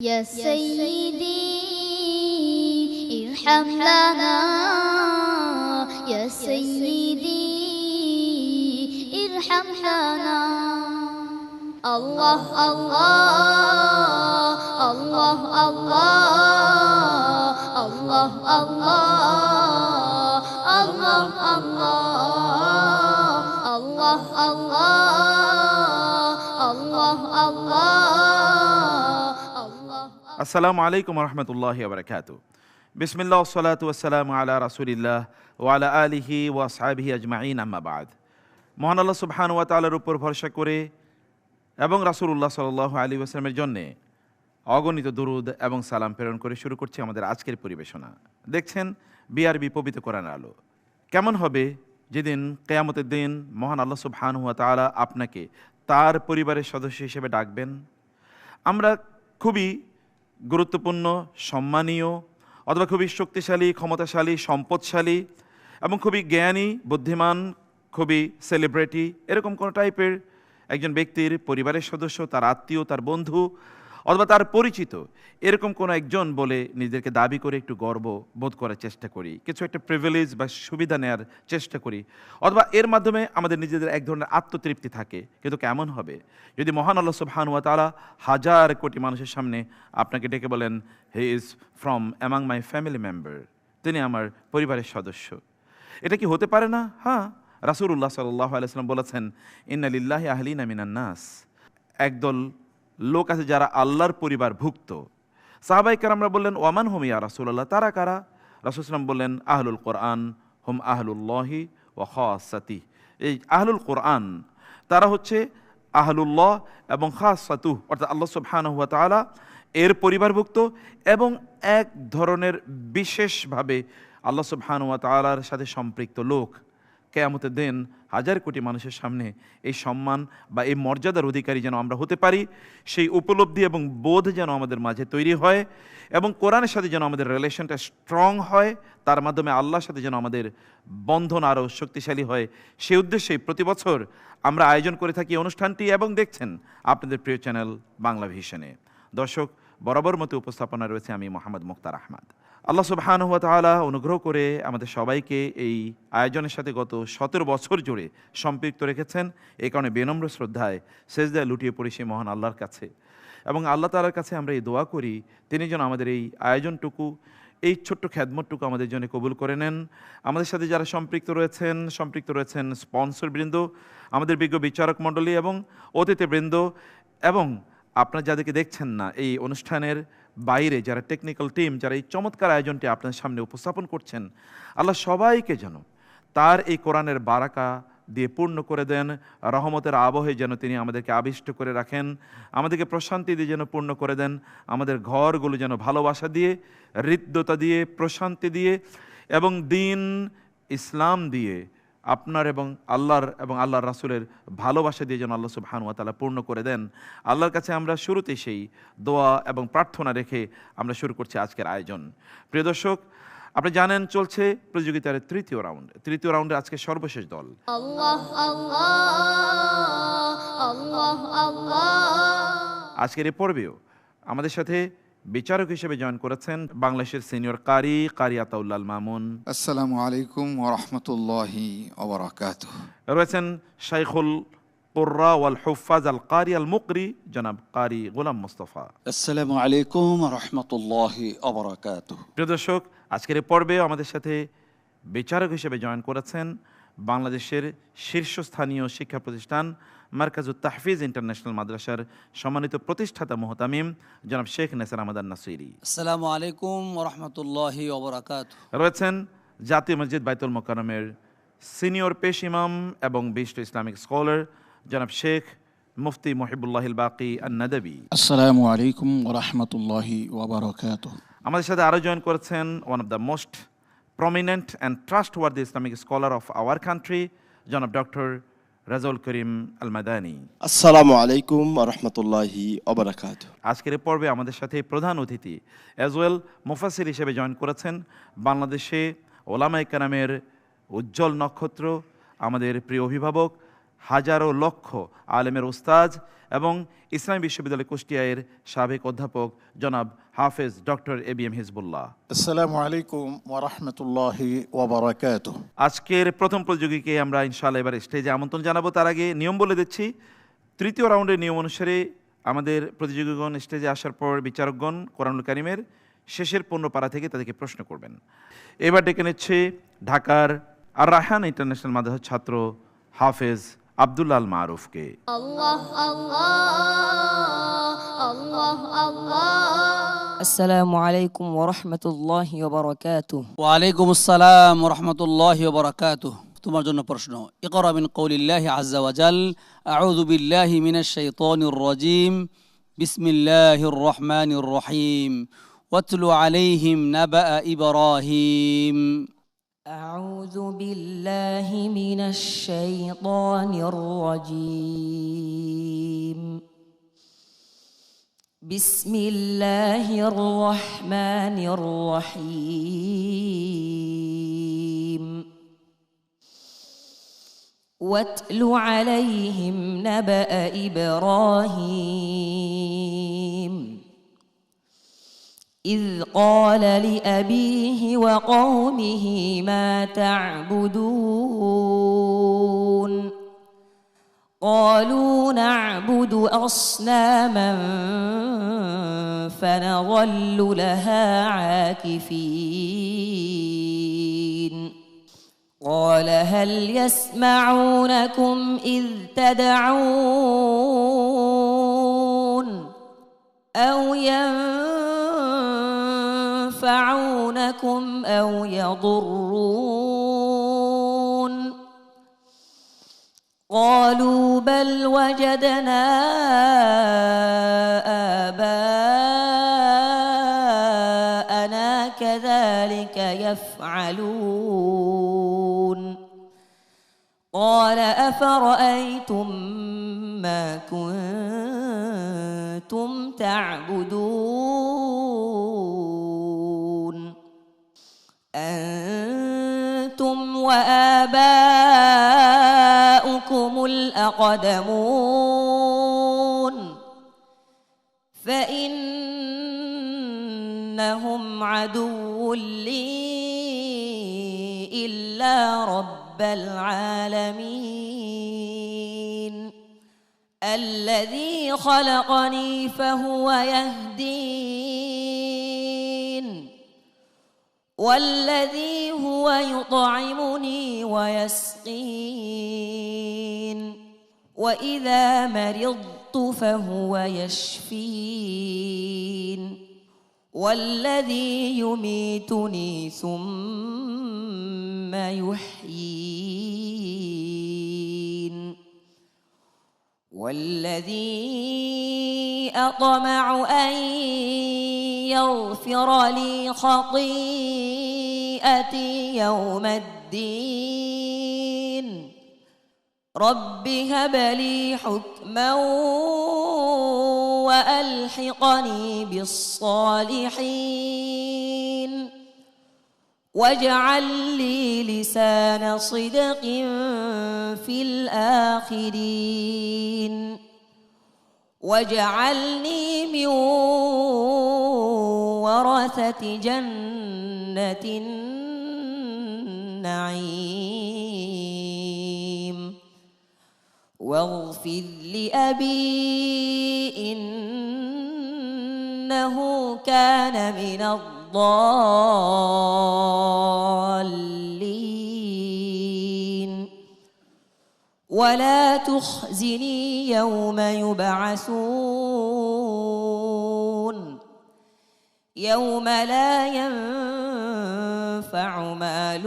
يا سيدي ارحم لنا يا سيدي ارحم لنا الله الله الله الله الله الله الله الله الله الله الله আসসালামু আলাইকুম রহমতুল্লাহি ওয়া বারাকাতুহু। বিসমিল্লাহ ওয়াসসালাতু ওয়াসসালামু আলা রাসূলিল্লাহ ওয়া আলা আলিহি ওয়া আসহাবিহি আজমাইন, আম্মা বাদ। মহান আল্লাহ সুবহানাহু ওয়া তাআলার উপর ভরসা করে এবং রাসূলুল্লাহ সাল্লাল্লাহু আলাইহি ওয়াসাল্লামের জন্য অগণিত দুরূদ এবং সালাম প্রেরণ করে শুরু করছি আমাদের আজকের পরিবেশনা। দেখছেন বিআরবি পবিত্র কোরআন আলো। কেমন হবে যেদিন কিয়ামতের দিন মহান আল্লাহ সুবহানাহু ওয়া তাআলা আপনাকে তার পরিবারের সদস্য হিসেবে ডাকবেন। আমরা খুবই গুরুত্বপূর্ণ, সম্মানীয় অথবা খুবই শক্তিশালী, ক্ষমতাশালী, সম্পদশালী এবং খুবই জ্ঞানী, বুদ্ধিমান, খুবই সেলিব্রিটি এরকম কোনো টাইপের একজন ব্যক্তির পরিবারের সদস্য, তার আত্মীয়, তার বন্ধু অথবা তার পরিচিত এরকম কোনো একজন বলে নিজেদেরকে দাবি করে একটু গর্ব বোধ করার চেষ্টা করি, কিছু একটা প্রিভিলেজ বা সুবিধা নেওয়ার চেষ্টা করি, অথবা এর মাধ্যমে আমাদের নিজেদের এক ধরনের আত্মতৃপ্তি থাকে। কিন্তু কেমন হবে যদি মহান আল্লাহ সুবহানাহু ওয়া তাআলা হাজার কোটি মানুষের সামনে আপনাকে ডেকে বলেন, he is from among my family member, তিনি আমার পরিবারের সদস্য। এটা কি হতে পারে না? হ্যাঁ, রাসূলুল্লাহ সাল্লাল্লাহু আলাইহি ওয়াসাল্লাম বলেছেন, ইন্না লিল্লাহি আহলিনা মিনান নাস, একদল লোক আছে যারা আল্লাহর পরিবার ভুক্ত। সাহাবায়ে কেরামরা বললেন, ওয়ামান হুম ইয়া রাসূলুল্লাহ, তারা কারা? রাসূল সাল্লাল্লাহু বললেন, আহলুল কোরআন হুম আহলুল্লাহি ওয়া খাসাতিহি। এই আহলুল কোরআন তারা হচ্ছে আহলুল্লাহ এবং খাসাতুহু, অর্থাৎ আল্লাহ সুবহানাহু ওয়া তাআলা এর পরিবারভুক্ত এবং এক ধরনের বিশেষভাবে আল্লাহ সুবহানাহু ওয়া তাআলার সাথে সম্পৃক্ত লোক। কিয়ামতের দিন হাজার কোটি মানুষের সামনে এই সম্মান বা এই মর্যাদার অধিকারী যেন আমরা হতে পারি, সেই উপলব্ধি এবং বোধ যেন আমাদের মাঝে তৈরি হয় এবং কোরআনের সাথে যেন আমাদের রিলেশনটা স্ট্রং হয়, তার মাধ্যমে আল্লাহর সাথে যেন আমাদের বন্ধন আরও শক্তিশালী হয়, সেই উদ্দেশ্যেই প্রতি বছর আমরা আয়োজন করে থাকি অনুষ্ঠানটি এবং দেখছেন আপনাদের প্রিয় চ্যানেল বাংলা ভিশনে। দর্শক, বরাবর মতো উপস্থাপনা রয়েছে আমি মোহাম্মদ মুখতার আহমদ। আল্লাহ সুবহানাহু ওয়া তাআলা অনুগ্রহ করে আমাদের সবাইকে এই আয়োজনের সাথে গত 17 বছর জুড়ে সম্পৃক্ত রেখেছেন। এই কারণে বিনম্র শ্রদ্ধায় সেজদায় লুটিয়ে পড়ি সেই মহান আল্লাহর কাছে এবং আল্লাহ তাআলার কাছে আমরা এই দোয়া করি, তিনি যেন আমাদের এই আয়োজনটুকু, এই ছোট্ট খেদমতটুকু আমাদের জন্য কবুল করে নেন। আমাদের সাথে যারা সম্পৃক্ত রয়েছেন স্পন্সরবৃন্দ, আমাদের বিজ্ঞ বিচারক মণ্ডলী এবং অতিথিবৃন্দ এবং আপনারা যাদেরকে দেখছেন না এই অনুষ্ঠানের বাইরে যারা টেকনিক্যাল টিম, যারা এই চমৎকার আয়োজনটি আপনার সামনে উপস্থাপন করছেন, আল্লাহ সবাইকে যেন তার এই কোরআনের বারাকা দিয়ে পূর্ণ করে দেন। রহমতের আবহে যেন তিনি আমাদেরকে আবিষ্ট করে রাখেন, আমাদেরকে প্রশান্তি দিয়ে যেন পূর্ণ করে দেন, আমাদের ঘরগুলো যেন ভালোবাসা দিয়ে, হৃদ্যতা দিয়ে, প্রশান্তি দিয়ে এবং দিন ইসলাম দিয়ে, আপনার এবং আল্লাহর রাসূলের ভালোবাসা দিয়ে যেন আল্লাহ সুবহানাহু ওয়া তাআলা পূর্ণ করে দেন। আল্লাহর কাছে আমরা শুরুতেই সেই দোয়া এবং প্রার্থনা রেখে আমরা শুরু করছি আজকের আয়োজন। প্রিয় দর্শক, আপনি জানেন চলছে প্রতিযোগিতার তৃতীয় রাউন্ডে আজকে সর্বশেষ দল। আল্লাহ আল্লাহ আল্লাহ আল্লাহ। আজকের এই পর্বেও আমাদের সাথে বিচারক হিসেবে জয়েন করেছেন বাংলাদেশের সিনিয়র কারি আতাউল্লাহ আল মামুন। আসসালামু আলাইকুম ওয়া রাহমাতুল্লাহি ওয়া বারাকাতুহু। রয়েছেন শাইখুল কুররা ওয়াল হুফাজ আল কারি আল মুকরি জনাব কারি গোলাম মুস্তাফা। আসসালামু আলাইকুম ওয়া রাহমাতুল্লাহি ওয়া বারাকাতুহু। প্রিয় দর্শক, আজকের এই পর্বে আমাদের সাথে বিচারক হিসেবে জয়েন করেছেন বাংলাদেশের শীর্ষস্থানীয় শিক্ষা প্রতিষ্ঠান মারকাজুত তাহফিজ ইন্টারন্যাশনাল মাদ্রাসার সম্মানিত প্রতিষ্ঠাতা মুহতামিম জনাব শেখ নেসার আহমদ আন-নাসিরি। আসসালামু আলাইকুম ওয়া রাহমাতুল্লাহি ওয়া বারাকাতুহু। রয়েছেন জাতীয় মসজিদ বাইতুল মোকাররমের সিনিয়র পেশ ইমাম এবং বিশিষ্ট ইসলামিক স্কলার জনাব শেখ মুফতি মুহিবুল্লাহিল বাকি আন-নাদবী। আসসালামু আলাইকুম ওয়া রাহমাতুল্লাহি ওয়া বারাকাতুহু। আমাদের সাথে আরও জয়েন করেছেন one of the most prominent and trustworthy Islamic scholar of our country, জনাব ডক্টর রাজাউল করিম আল মাদানী। আসসালামু আলাইকুম ওয়া রাহমাতুল্লাহি ওয়া বারাকাতুহু। আজকের পর্বে আমাদের সাথে প্রধান অতিথি অ্যাজ ওয়েল মুফাসসির হিসেবে জয়েন করেছেন বাংলাদেশে ওলামায়ে কেরামের উজ্জ্বল নক্ষত্র, আমাদের প্রিয় অভিভাবক, হাজারো লক্ষ আলেমের উস্তাজ এবং ইসলামী বিশ্ববিদ্যালয় কুষ্টিয়ার সাবেক অধ্যাপক জনাব হাফেজ ডক্টর ABM হিজবুল্লাহ। আসসালামু আলাইকুম ওয়া রাহমাতুল্লাহি ওয়া বারাকাতুহু। আজকের প্রথম প্রতিযোগীকে আমরা ইনশাআল্লাহ এবার স্টেজে আমন্ত্রণ জানাবো। তার আগে নিয়ম বলে দিচ্ছি, তৃতীয় রাউন্ডের নিয়ম অনুসারে আমাদের প্রতিযোগীগণ স্টেজে আসার পর বিচারকগণ কোরআনুল কারীমের শেষের 15 পারা থেকে তাদেরকে প্রশ্ন করবেন। এবার ডেকে নিচ্ছে ঢাকার আর রায়হান ইন্টারন্যাশনাল মাদ্রাসার ছাত্র হাফেজ আব্দুল্লাহ আল মারুফকে। আল্লাহ আল্লাহ আল্লাহ আল্লাহ। আসসালামু আলাইকুম ওয়া রাহমাতুল্লাহি ওয়া বারাকাতুহু। ওয়ালাইকুম আসসালাম ওয়া রাহমাতুল্লাহি ওয়া বারাকাতুহু। তোমার জন্য প্রশ্ন, ইকরা মিন কওলিল্লাহি আযজা ওয়া জাল, আউযু বিল্লাহি মিনাশ শাইতানির রাজীম, বিসমিল্লাহির রহমানির রহিম, ওয়াতলু আলাইহিম নাবা ইব্রাহিম। আউযু বিল্লাহি মিনাশ শাইতানির রাজীম, বিসমিল্লাহির রহমানির রহিম, واتل عليهم نبأ إبراهيم إذ قال لأبيه وقومه ما تعبدون قالوا نعبد أصناما فنظل لها عاكفين قال هل يسمعونكم إذ تدعون أو ينفعونكم أو يضرون قالوا بل وجدنا آباءنا كذلك يفعلون قال أفرأيتم ما كنتم تعبدون أنتم وآباؤكم الأقدمون فإنهم عدو لي إلا رب العالمين الذي خلقني فهو يهدين والذي هو يطعمني ويسقين وإذا مرضت فهو يشفين والذي يميتني ثم يحيين والذي أطمع أن يغفر لي خطيئتي يوم الدين رب هب لي حكما وألحقني بالصالحين واجعل لي لسان صدق في الآخرين واجعلني من ورثة جنة النعيم واغفر لأبي إنه كان من الضالين ولا تخزني يوم يبعثون يوم لا ينفع مال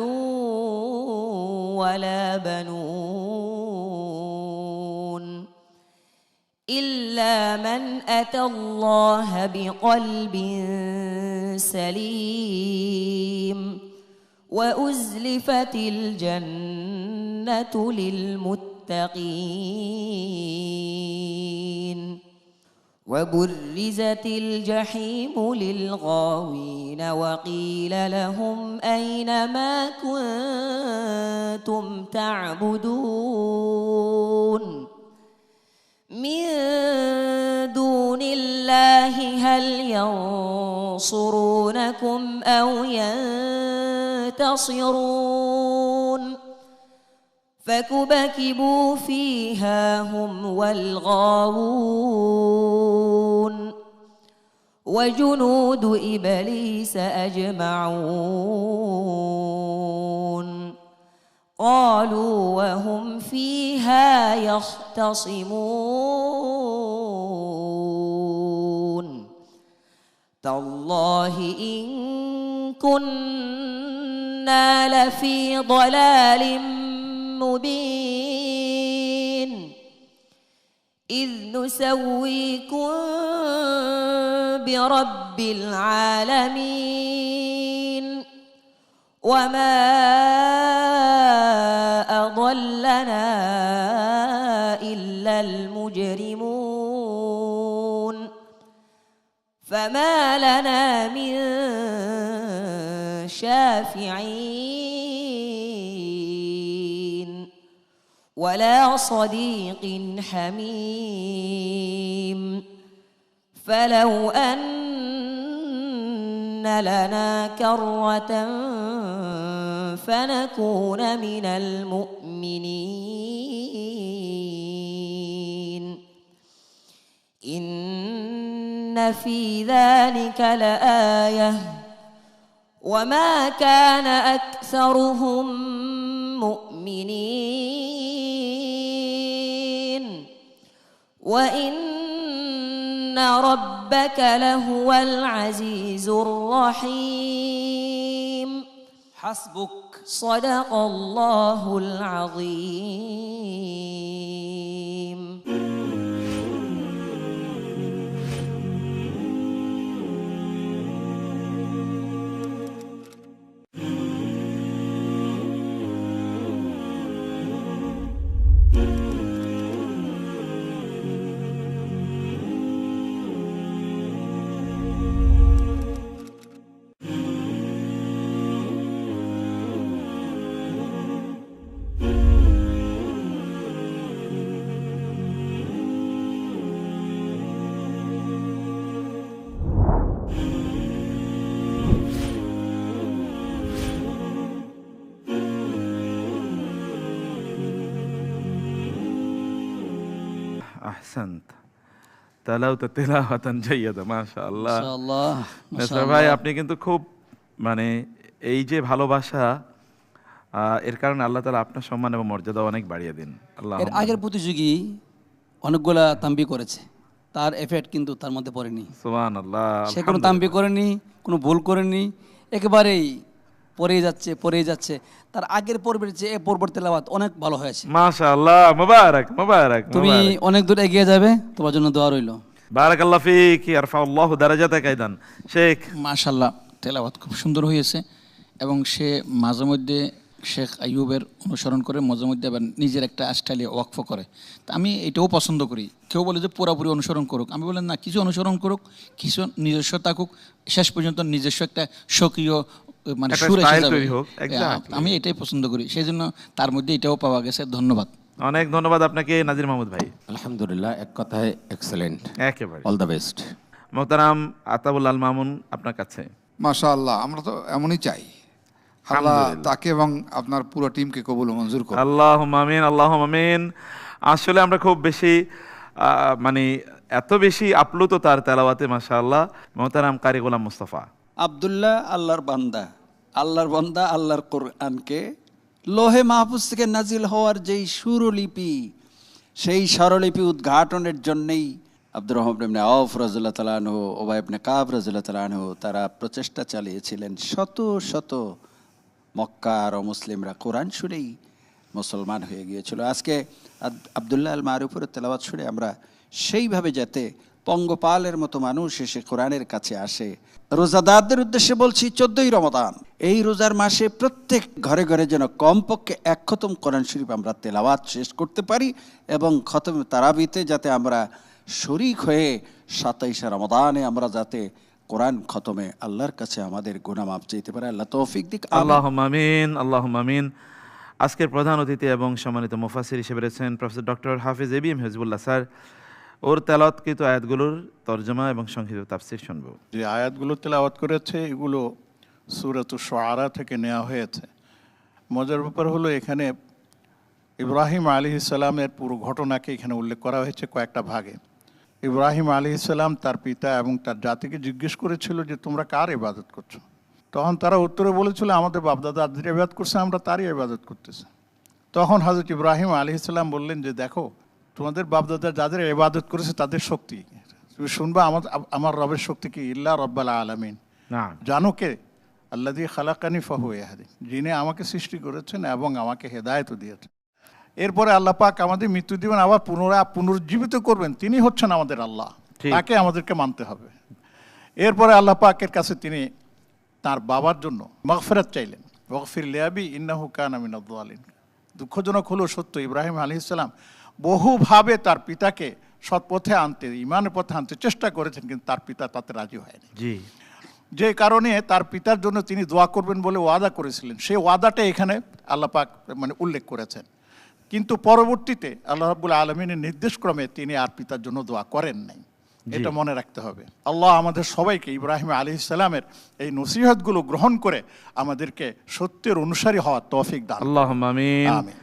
ولا بنون إلا من أتى الله بقلب سليم وأزلفت الجنة للمتقين وبرزت الجحيم للغاوين وقيل لهم أين ما كنتم تعبدون من دون الله هل ينصرونكم أو ينتصرون فكبكبوا فيها هم والغاوون وجنود إبليس أجمعون قالوا وهم فيها يختصمون تالله إن كنا لفي ضلال مبين إذ نسويكم برب العالمين وما أضلنا إلا المجرمون فما لنا من شافعين ولا صديق حميم فلو أن لنا كرة فنكون من المؤمنين إن في ذلك لآية وما كان أكثرهم مؤمنين وإن ربك لهو العزيز الرحيم حسبك صدق الله العظيم আহসান্ত তালাওতা তিলাওয়াতান জাইয়্যিদা মাশাআল্লাহ। মাশাআল্লাহ নেসর ভাই আপনি কিন্তু খুব মানে এই যে ভালোবাসা এর কারণে আল্লাহ তাআলা আপনার সম্মান এবং মর্যাদা অনেক বাড়িয়ে দিন। আল্লাহ এর আগের প্রতিযোগী অনেকগুলা তাম্বি করেছে, তার এফেক্ট কিন্তু তার মধ্যে পড়েনি। সুবহানাল্লাহ। সে কোনো তাম্বি করেনি, কোনো ভুল করেনি, একেবারেই পড়েই যাচ্ছে। তার আগের পর্বের চেয়ে এ পর্বের তেলাওয়াত অনেক ভালো হয়েছে। মাশাআল্লাহ, মুবারক মুবারক। তুমি অনেক দূর এগিয়ে যাবে, তোমার জন্য দোয়া রইল। বারাকাল্লাহু ফিক, ইয়ারফাউল্লাহু দারাজাতাকা। আইদান শেখ মাশাআল্লাহ, তেলাওয়াত খুব সুন্দর হয়েছে এবং সে মাঝে মধ্যে শেখ আইয়ুবের অনুসরণ করে, মাঝে মধ্যে আবার নিজের একটা স্টাইলে ওয়াকফ করে। তা আমি এটাও পছন্দ করি। কেউ বলে যে পুরোপুরি অনুসরণ করুক, আমি বলেন না, কিছু অনুসরণ করুক, কিছু নিজস্ব থাকুক, শেষ পর্যন্ত নিজস্ব একটা স্বকীয় মানে সুর এসে যাবে। আমি এটাই পছন্দ করি, সেই জন্য তার মধ্যে এটাও পাওয়া গেছে। ধন্যবাদ, অনেক ধন্যবাদ আপনাকে নাজির মাহমুদ ভাই। আলহামদুলিল্লাহ, এক কথায় এক্সেলেন্ট, একেবারে অল দ্য বেস্ট। মোহতারাম আতাউল আল মামুন আপনার কাছে। মাশাআল্লাহ, আমরা তো এমনই চাই। আল্লাহ তাকে এবং আপনার পুরো টিমকে কবুল মঞ্জুর করুন। আল্লাহুম্মা আমিন, আল্লাহুম্মা আমিন। আসলে আমরা খুব বেশি মানে এত বেশি আপ্লুত তার তেলাওয়াতে। মাশাআল্লাহ। মোহতারাম কারি গোলাম মুস্তাফা। আব্দুল্লাহ আল্লাহর বান্দা, আল্লাহর কোরআনকে লোহে মাহফুজ থেকে নাজিল হওয়ার যেই সুরলিপি, সেই স্বরলিপি উদ্ঘাটনের জন্যেই আব্দুর রহমান ইবনে আওফ রাদিয়াল্লাহু তাআলা আনহু, উবাই ইবনে কাব রাদিয়াল্লাহু তাআলা আনহু তারা প্রচেষ্টা চালিয়েছিলেন। শত শত মক্কার মুসলিমরা কোরআন শুনেই মুসলমান হয়ে গিয়েছিল। আজকে আব্দুল্লাহ আল মারুফের তেলাওয়াত শুনে আমরা সেইভাবে যাতে পঙ্গপালের মতো মানুষ এসে কোরআনের কাছে আসে। রোজাদারদের উদ্দেশ্যে বলছি, 14ই রমাদান এই রোজার মাসে প্রত্যেক ঘরে ঘরে যেন কমপক্ষে 1 খতম কোরআন শরীফ আমরা তেলাওয়াত শেষ করতে পারি এবং খতম তারাবিতে যাতে আমরা শরীক হয়ে 27শে রমাদানে আমরা যাতে কোরআন খতমে আল্লাহর কাছে আমাদের গুনাহ মাফ চাইতে পারে। আল্লাহ তৌফিক দিক। আল্লাহুম্মা আমিন, আল্লাহুম্মা আমিন। আজকের প্রধান অতিথি এবং সম্মানিত মুফাসসির হিসেবে রয়েছেন প্রফেসর ডক্টর হাফিজ এবিএম হিজবুল্লাহ স্যার। ওর তেলাওয়াতকৃত আয়াতগুলোর তর্জমা এবং সংক্ষিপ্ত তাফসীর শুনবো। যে আয়াতগুলো তেলাওয়াত করেছে এগুলো সূরাতুশ শুআরা থেকে নেওয়া হয়েছে। মজার ব্যাপার হলো এখানে ইব্রাহিম আলাইহিস সালামের পুরো ঘটনাকে এখানে উল্লেখ করা হয়েছে কয়েকটা ভাগে। ইব্রাহিম আলাইহিস সালাম তার পিতা এবং তার জাতিকে জিজ্ঞেস করেছিল যে তোমরা কার ইবাদত করছো? তখন তারা উত্তরে বলেছিল আমাদের বাপদাদা যাদের ইবাদত করছে আমরা তারই ইবাদত করতেছি। তখন হযরত ইব্রাহিম আলাইহিস সালাম বললেন যে দেখো তোমাদের বাপদাদা যাদের ইবাদত করেছে তাদের শক্তি তুমি শুনবা আমার রবের শক্তি কি ইল্লা রব্বাল আলামিন। জানো কে? আল্লাযী খালাকানি ফাহুয়া ইয়াহদিন, যিনি আমাকে সৃষ্টি করেছেন এবং আমাকে হেদায়েত দিয়েছেন। এরপরে আল্লাহ পাক আমাদের মৃত্যু দিবেন আবার পুনরুজ্জীবিত করবেন, তিনি হচ্ছেন আমাদের আল্লাহ, তাকে আমাদেরকে মানতে হবে। এরপরে আল্লাহ পাকের কাছে তিনি তার বাবার জন্য মাগফিরাত চাইলেন, ওয়াগফির লিআবি ইন্নাহু কানা মিনাজ যালিমিন। দুঃখজনক হলো সত্য, ইব্রাহিম আলাইহিস সালাম বহুভাবে তার পিতাকে সৎ পথে আনতে, ইমানের পথে আনতে চেষ্টা করেছেন, কিন্তু তার পিতা তাতে রাজি হয়নি। যে কারণে তার পিতার জন্য তিনি দোয়া করবেন বলে ওয়াদা করেছিলেন, সেই ওয়াদাটা এখানে আল্লাহ পাক মানে উল্লেখ করেছেন। কিন্তু পরবর্তীতে আল্লাহ রাব্বুল আলামিনের নির্দেশক্রমে তিনি আর পিতার জন্য দোয়া করেন নাই, এটা মনে রাখতে হবে। আল্লাহ আমাদের সবাইকে ইব্রাহিম আলাইহিস সালামের এই নসিহতগুলো গ্রহণ করে আমাদেরকে সত্যের অনুসারী হওয়ার তৌফিক দান। আল্লাহুম্মা আমিন।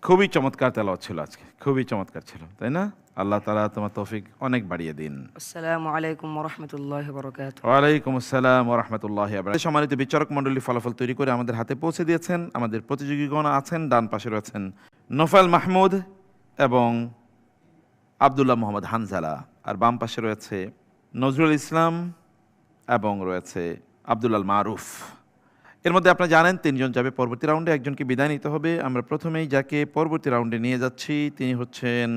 খুবই চমৎকার তেলাওয়াত ছিল আজকে, খুবই চমৎকার ছিল, তাই না? আল্লাহ তাআলা তোমার তৌফিক অনেক বাড়িয়ে দিন। আসসালামু আলাইকুম ওয়া রাহমাতুল্লাহি ওয়া বারাকাতুহু। ওয়া আলাইকুম আসসালাম ওয়া রাহমাতুল্লাহি ওয়া বারাকাতুহু। সম্মানিত বিচারক মণ্ডলী ফলাফল তৈরি করে আমাদের হাতে পৌঁছে দিয়েছেন। আমাদের প্রতিযোগীগণ আছেন, ডান পাশে রয়েছেন নোফায়েল মাহমুদ এবং আব্দুল্লাহ মোহাম্মদ হানজালা, আর বাম পাশে রয়েছে নজরুল ইসলাম এবং রয়েছে আব্দুল মারুফ। এর মধ্যে আপনারা জানেন তিনজন যাবে পরবর্তী রাউন্ডে, একজনকে বিদায় নিতে হবে। আমরা প্রথমেই যাকে পরবর্তী রাউন্ডে নিয়ে যাচ্ছি তিনি হচ্ছেন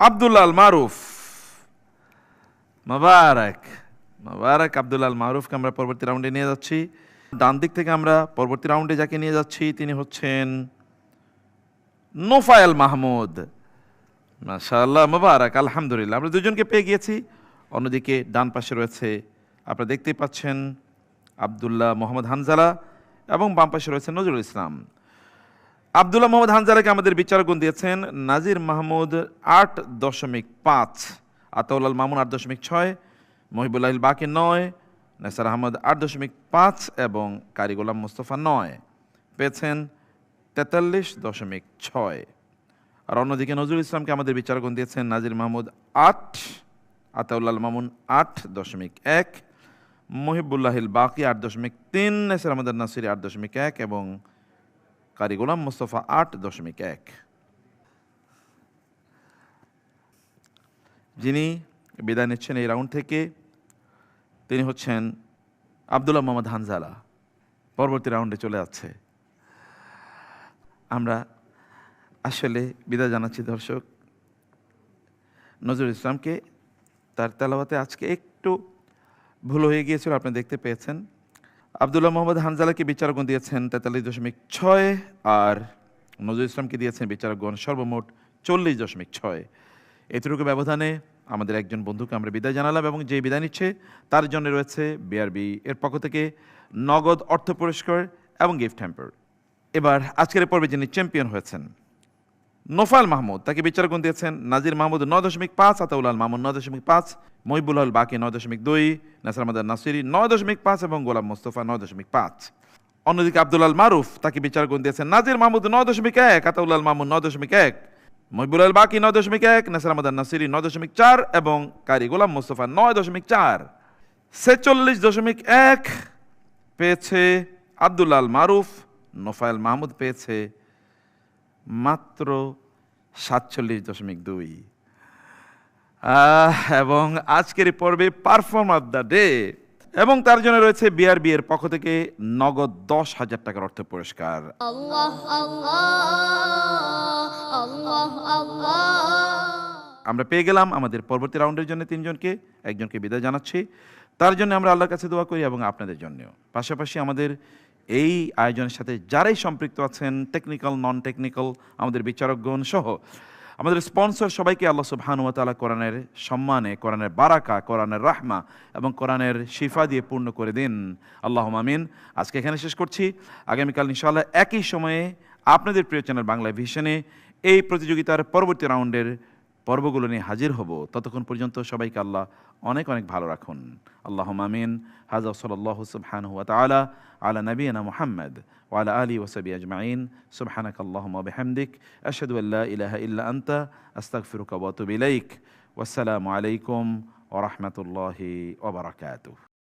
আব্দুল মারুফ। মোবারক মোবারক আব্দুল মারুফকে আমরা পরবর্তী রাউন্ডে নিয়ে যাচ্ছি। ডান দিক থেকে আমরা পরবর্তী রাউন্ডে যাকে নিয়ে যাচ্ছি তিনি হচ্ছেন নোফায়েল মাহমুদ। মাশাআল্লাহ, মোবারক, আলহামদুলিল্লাহ, আমরা দুজনকে পেয়ে গিয়েছি। অন্যদিকে ডান পাশে রয়েছে আপনারা দেখতেই পাচ্ছেন আব্দুল্লাহ মোহাম্মদ হানজালা এবং বাম পাশে রয়েছে নজরুল ইসলাম। আব্দুল্লাহ মোহাম্মদ হানজালাকে আমাদের বিচারকগণ দিয়েছেন নাজির মাহমুদ 8.5, আতাউল মামুন 8.6, মহিবুল্লাহিল বাকি 9, নেসার আহমদ 8.5 এবং কারি গোলাম মুস্তফা 9, পেয়েছেন 43.6। আর অন্যদিকে নজরুল ইসলামকে আমাদের বিচারকগণ দিয়েছেন নাজির মাহমুদ 8, আতাউল মামুন 8.1, মহিবুল্লাহিল বাকি 8.3, নেসার আহমদ নাসিরি 8.1 এবং কারি গোলাম মুস্তফা 8.1। যিনি বিদায় নিচ্ছেন এই রাউন্ড থেকে তিনি হচ্ছেন আব্দুল্লাহ মোহাম্মদ হানজালা, পরবর্তী রাউন্ডে চলে যাচ্ছে। আমরা আসলে বিদায় জানাচ্ছি দর্শক। নজরুল ইসলামকে তার তেলাওয়াতে আজকে একটু ভুল হয়ে গিয়েছিল, আপনি দেখতে পেয়েছেন। আব্দুল্লাহ মোহাম্মদ হানজালাকে বিচারকগণ দিয়েছেন 43.6 আর নজরুল ইসলামকে দিয়েছেন বিচারকগণ সর্বমোট 40.6। এতটুকু ব্যবধানে আমাদের একজন বন্ধুকে আমরা বিদায় জানালাম এবং যে বিদায় নিচ্ছে তার জন্য রয়েছে বিআরবি এর পক্ষ থেকে নগদ অর্থ পুরস্কার এবং গিফট হ্যাম্পার। এবার আজকের পর্বে যিনি চ্যাম্পিয়ন হয়েছেন নোফায়েল মাহমুদ, তাকে বিচারকগণ দিয়েছেন নাজির মাহমুদ 9.5, আতাউল মামুন 9.5, মহিবুল বাকি 9.2, নাসির আহমদ নাসিরি 9.5 এবং গোলাম মুস্তফা 9.5। অন্যদিকে আব্দুল মারুফ, তাকে বিচারকগণ দিয়েছেন নাজির মাহমুদ 9.1, আতাউল মামুন 9.1, মহিবুল বাকি 9.1, নাসির আহমদ নাসিরি 9.4 এবং কারি গোলাম মুস্তফা 9.4। 46.1 পেয়েছে আব্দুল মারুফ, নোফায়েল মাহমুদ পেয়েছে মাত্র 47.2। এবং আজকের পর্বে পারফর্মার অফ দ্য ডে এবং তার জন্য রয়েছে বিআরবি এর পক্ষ থেকে নগদ 10,000 টাকার অর্থ পুরস্কার। আল্লাহ আল্লাহ আল্লাহ আল্লাহ। আমরা পেয়ে গেলাম আমাদের পরবর্তী রাউন্ডের জন্য তিনজনকে, একজনকে বিদায় জানাচ্ছি। তার জন্য আমরা আল্লাহর কাছে দোয়া করি এবং আপনাদের জন্যও। পাশাপাশি আমাদের এই আয়োজনের সাথে যারাই সম্পৃক্ত আছেন, টেকনিক্যাল নন টেকনিক্যাল, আমাদের বিচারকগণ সহ আমাদের স্পন্সর সবাইকে আল্লাহ সুবহানাহু ওয়া তাআলা কোরআনের সম্মানে, কোরআনের বারাকা, কোরআনের রাহমা এবং কোরআনের শিফা দিয়ে পূর্ণ করে দিন। আল্লাহুম্মা আমিন। আজকে এখানে শেষ করছি। আগামীকাল ইনশাআল্লাহ একই সময়ে আপনাদের প্রিয় চ্যানেল বাংলা ভিশনে এই প্রতিযোগিতার পরবর্তী রাউন্ডের পর্বগুলো নিয়ে হাজির হব, ততক্ষণ পর্যন্ত সবাইকে আল্লাহ অনেক অনেক ভালো রাখুন। আল্লাহুম্মা আমিন। হাযা সাল্লাল্লাহু সুবহানাহু ওয়া তাআলা আলা নাবিয়িনা মুহাম্মদ ওয়া আলা আলিহি ওয়া সাহবিহি আজমাইন। সুবহানাকাল্লাহুম্মা ওয়া বিহামদিক আশহাদু আল্লা ইলাহা ইল্লা আনতা আস্তাগফিরুকা ওয়া আতুবু ইলাইক। ওয়াসসালামু আলাইকুম ওয়া রাহমাতুল্লাহি ওয়া বারাকাতুহু।